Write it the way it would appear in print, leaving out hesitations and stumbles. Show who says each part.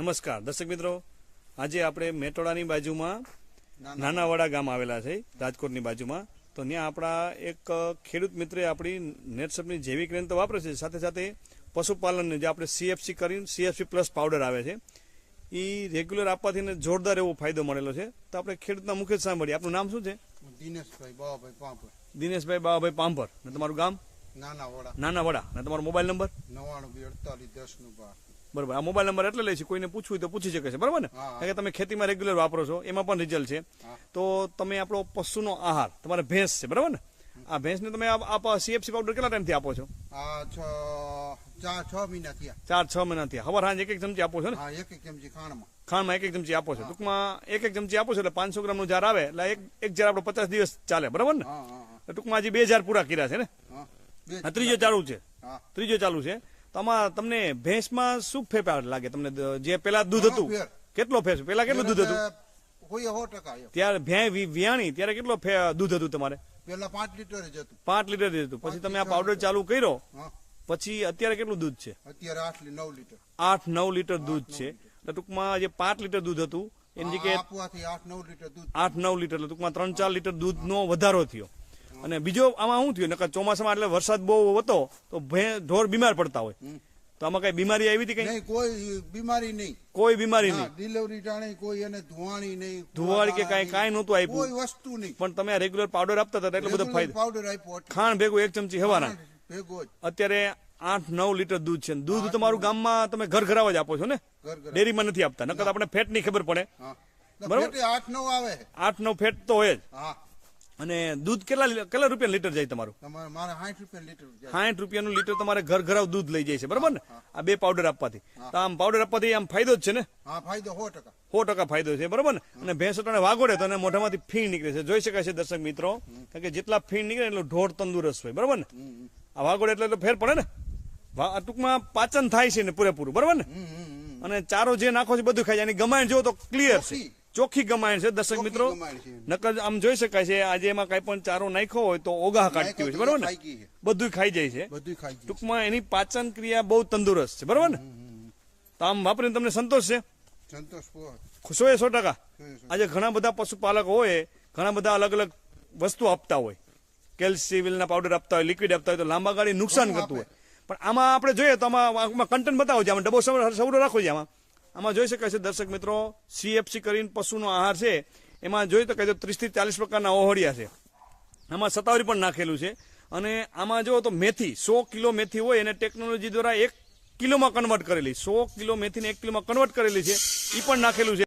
Speaker 1: નમસ્કાર દર્શક મિત્રો, આજે આપણે મેટોડાની બાજુમાં નાનાવાડા ગામ આવેલા છે, રાજકોટની બાજુમાં. તો ત્યાં આપણા એક ખેડૂત મિત્રે આપણી નેટસપની જૈવિક રેન તો વાપરે છે, સાથે સાથે પશુપાલનને જે આપણે સીએફસી કરીને સીએફસી પ્લસ પાવડર આવે છે એ રેગ્યુલર આપવાથી જોરદાર એવો ફાયદો મળેલો છે. તો આપણે ખેડૂતના મુખ્ય સાંભળીએ. આપણું નામ શું છે?
Speaker 2: દિનેશભાઈ બાવાભાઈ પાંપર.
Speaker 1: દિનેશભાઈ બાવાભાઈ પાંપર. ને તમારું ગામ? નાનાવાડા. ને તમારો મોબાઈલ નંબર?
Speaker 2: 99
Speaker 1: બરાબર. આ મોબાઈલ નંબર એટલે લે છે, કોઈને પૂછવું હોય તો પૂછી શકે છે, બરાબર ને? કારણ કે તમે ખેતીમાં રેગ્યુલર વાપરો છો, એમાં પણ રિઝલ્ટ છે. તો તમે આપણો પશુનો આહાર, તમારે ભેંસ છે, બરાબર ને? આ ભેંસને તમે સીએફસી પાવડર કેટલા ટાઈમથી આપો છો?
Speaker 2: 4-6 મહિના થયા.
Speaker 1: 4-6 મહિના થયા. હવાર સાંજ એક ચમચી આપો છો ને?
Speaker 2: એક ચમચી
Speaker 1: ખાંડમાં એક ચમચી આપો છો. ટૂંકમાં એક ચમચી આપો છો એટલે 500 ગ્રામનું જાર આવે એટલે એક જાર આપણો 50 દિવસ ચાલે, બરાબર ને? ટૂંકમાં હજી 2 જાર પૂરા કર્યા છે ને? ત્રીજો ચાલુ છે. તો આમાં તમને ભેંસમાં શું ફેરફાર લાગે તમને? જે પેલા દૂધ હતું, કેટલો ફેર? પેલા કેટલું દૂધ હતું?
Speaker 2: 100%.
Speaker 1: ત્યારે વિયાણી ત્યારે કેટલો દૂધ હતું તમારે?
Speaker 2: પેલા 5 લીટર જ હતું.
Speaker 1: 5 લીટર જ હતું. પછી તમે આ પાવડર ચાલુ કર્યો પછી અત્યારે કેટલું દૂધ છે?
Speaker 2: અત્યારે 8-9 લીટર.
Speaker 1: 8-9 લીટર દૂધ છે. એટલે ટૂંકમાં જે 5 લીટર દૂધ હતું એની જગ્યાએ
Speaker 2: 8-9 લીટર દૂધ.
Speaker 1: 8-9 લીટર એટલે ટૂંકમાં 3-4 લીટર દૂધનો વધારો થયો. અને બીજો આમાં શું થયું? નકર ચોમાસામાં એટલે વરસાદ બહુ હતો તો ઢોર બીમાર પડતા હોય. તો આમાં કઈ બીમારી આવી હતી? કઈ
Speaker 2: કોઈ બીમારી નહીં.
Speaker 1: કોઈ બીમારી નહીં.
Speaker 2: ડિલિવરી ટાણે કોઈ એને ધુવાણી નહીં,
Speaker 1: ધુવાડી કે કાંઈ નહોતું આપ્યું,
Speaker 2: કોઈ વસ્તુ નહીં.
Speaker 1: પણ તમે રેગ્યુલર પાવડર આપતા હતા એટલો બધો ફાયદો.
Speaker 2: પાવડર આપ્યો,
Speaker 1: ખાંડ ભેગું 1 ચમચી હવાના
Speaker 2: ભેગો જ.
Speaker 1: અત્યારે 8-9 લીટર દૂધ છે. દૂધ તમારું ગામમાં તમે ઘર જ આપો છો ને? ડેરીમાં નથી આપતા, નકર આપણે ફેટ ની ખબર પડે, બરાબર?
Speaker 2: 8-9 આવે.
Speaker 1: 8-9 ફેટ તો હોય જ.
Speaker 2: હા.
Speaker 1: અને દૂધ કેટલા રૂપિયા લીટર જાય તમારું?
Speaker 2: મારે 60 રૂપિયા લીટર.
Speaker 1: 60 રૂપિયાનું લીટર તમારે ઘર દૂધ લઈ જાય છે, બરાબર ને? આ 2 પાવડર આપવાથી. તો આમ પાવડર આપવાથી આમ ફાયદો જ છે ને?
Speaker 2: હા, ફાયદો 100%.
Speaker 1: 100% ફાયદો છે, બરાબર ને? અને ભેંસ અટાણે વાગોડે તો એને મોઢામાંથી ફીણ નીકળે છે, જોઈ શકાય છે દર્શક મિત્રો. કારણ કે જેટલા ફીણ નીકળે એટલું ઢોર તંદુરસ્ત હોય, બરાબર ને? આ વાગોડે એટલે ફેર પડે ને? ટૂંકમાં પાચન થાય છે ને પૂરેપૂરું, બરાબર ને? અને ચારો જે નાખો છે બધું ખાઈ જાય. ગમાણ જો તો ક્લિયર છે, ચોખ્ખી ગમાણ છે દર્શક મિત્રો. નકર આમ જોઈ શકાય છે આજે એમાં કઈ પણ ચારો નાખ્યો હોય તો ઓગાહ કાઢતી હોય છે, બરાબર ને? બધું ખાઈ જાય છે. ટૂંકમાં એની પાચન ક્રિયા બહુ તંદુરસ્ત છે, બરાબર ને? તો આમ વાપરીને તમને સંતોષ છે? 100%. આજે ઘણા બધા પશુપાલકો હોય, ઘણા બધા અલગ અલગ વસ્તુ આપતા હોય, કેલ્શિયમના પાવડર આપતા હોય, લિક્વિડ આપતા હોય, તો લાંબા ગાડી નુકસાન કરતું હોય. પણ આમાં આપણે જોઈએ તો આમાં કન્ટેન્ટ બતાવો છે, આમાં ડબ્બો સવડો રાખો છે. આમાં જોઈ શકાય છે દર્શક મિત્રો, સીએફસી કરીને પશુનો આહાર છે. એમાં જોઈ તો 30 થી 40 પ્રકારના ઓહળિયા છે. આમાં સતાવરી પણ નાખેલું છે. અને આમાં જો તો મેથી 100 કિલો મેથી હોય એને ટેકનોલોજી દ્વારા 1 કિલોમાં કન્વર્ટ કરેલી, 100 કિલો મેથીને 1 કિલોમાં કન્વર્ટ કરેલી છે, એ પણ નાખેલું છે.